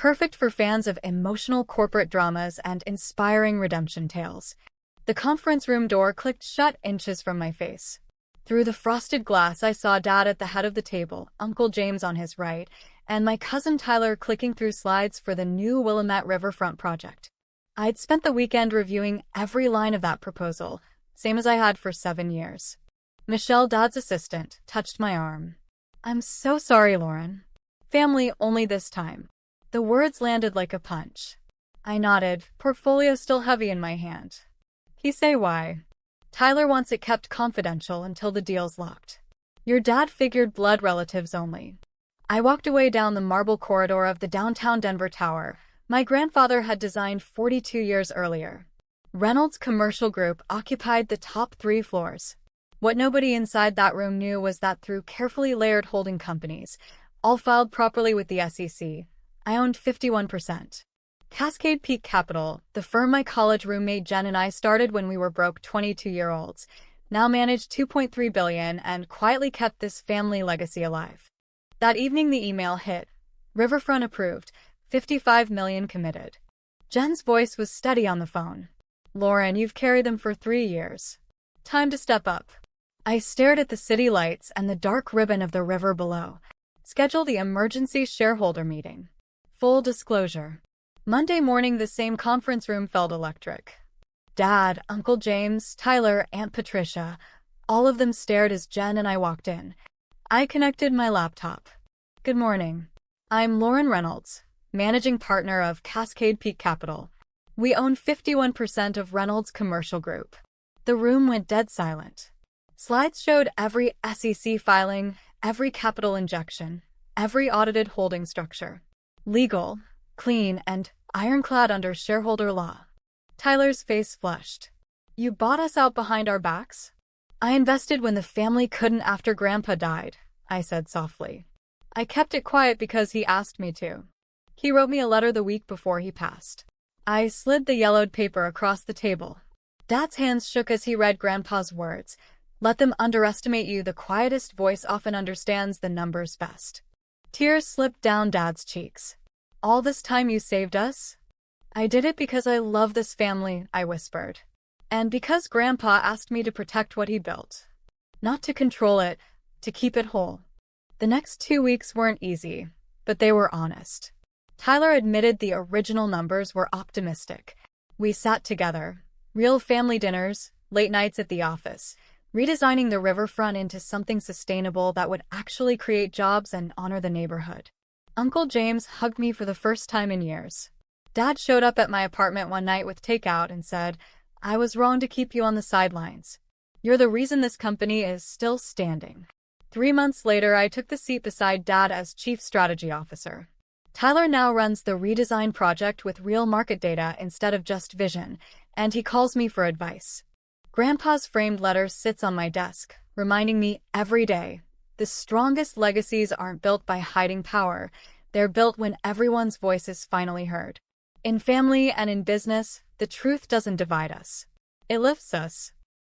perfect for fans of emotional corporate dramas and inspiring redemption tales. The conference room door clicked shut inches from my face. Through the frosted glass, I saw Dad at the head of the table, Uncle James on his right, and my cousin Tyler clicking through slides for the new Willamette Riverfront project. I'd spent the weekend reviewing every line of that proposal, same as I had for 7 years. Michelle, Dad's assistant, touched my arm. "I'm so sorry, Lauren. Family only this time." The words landed like a punch. I nodded, portfolio still heavy in my hand. "He say why?" "Tyler wants it kept confidential until the deal's locked. Your dad figured blood relatives only." I walked away down the marble corridor of the downtown Denver tower my grandfather had designed 42 years earlier. Reynolds Commercial Group occupied the top 3 floors. What nobody inside that room knew was that through carefully layered holding companies, all filed properly with the SEC, I owned 51%. Cascade Peak Capital, the firm my college roommate Jen and I started when we were broke 22-year-olds, now managed $2.3 billion and quietly kept this family legacy alive. That evening the email hit. Riverfront approved, $55 million committed. Jen's voice was steady on the phone. "Lauren, you've carried them for 3 years. Time to step up." I stared at the city lights and the dark ribbon of the river below. Schedule the emergency shareholder meeting. Full disclosure. Monday morning, the same conference room felt electric. Dad, Uncle James, Tyler, Aunt Patricia, all of them stared as Jen and I walked in. I connected my laptop. "Good morning. I'm Lauren Reynolds, managing partner of Cascade Peak Capital. We own 51% of Reynolds Commercial Group." The room went dead silent. Slides showed every SEC filing, every capital injection, every audited holding structure. Legal, clean, and ironclad under shareholder law. Tyler's face flushed. "You bought us out behind our backs?" "I invested when the family couldn't after Grandpa died," I said softly. "I kept it quiet because he asked me to. He wrote me a letter the week before he passed." I slid the yellowed paper across the table. Dad's hands shook as he read Grandpa's words. "Let them underestimate you. The quietest voice often understands the numbers best." Tears slipped down Dad's cheeks. "All this time you saved us?" "I did it because I love this family," I whispered. "And because Grandpa asked me to protect what he built. Not to control it, to keep it whole." The next 2 weeks weren't easy, but they were honest. Tyler admitted the original numbers were optimistic. We sat together, real family dinners, late nights at the office, redesigning the riverfront into something sustainable that would actually create jobs and honor the neighborhood. Uncle James hugged me for the first time in years. Dad showed up at my apartment one night with takeout and said, "I was wrong to keep you on the sidelines. You're the reason this company is still standing." 3 months later, I took the seat beside Dad as Chief Strategy Officer. Tyler now runs the redesign project with real market data instead of just vision, and he calls me for advice. Grandpa's framed letter sits on my desk, reminding me every day, the strongest legacies aren't built by hiding power, they're built when everyone's voice is finally heard. In family and in business, the truth doesn't divide us. It lifts us.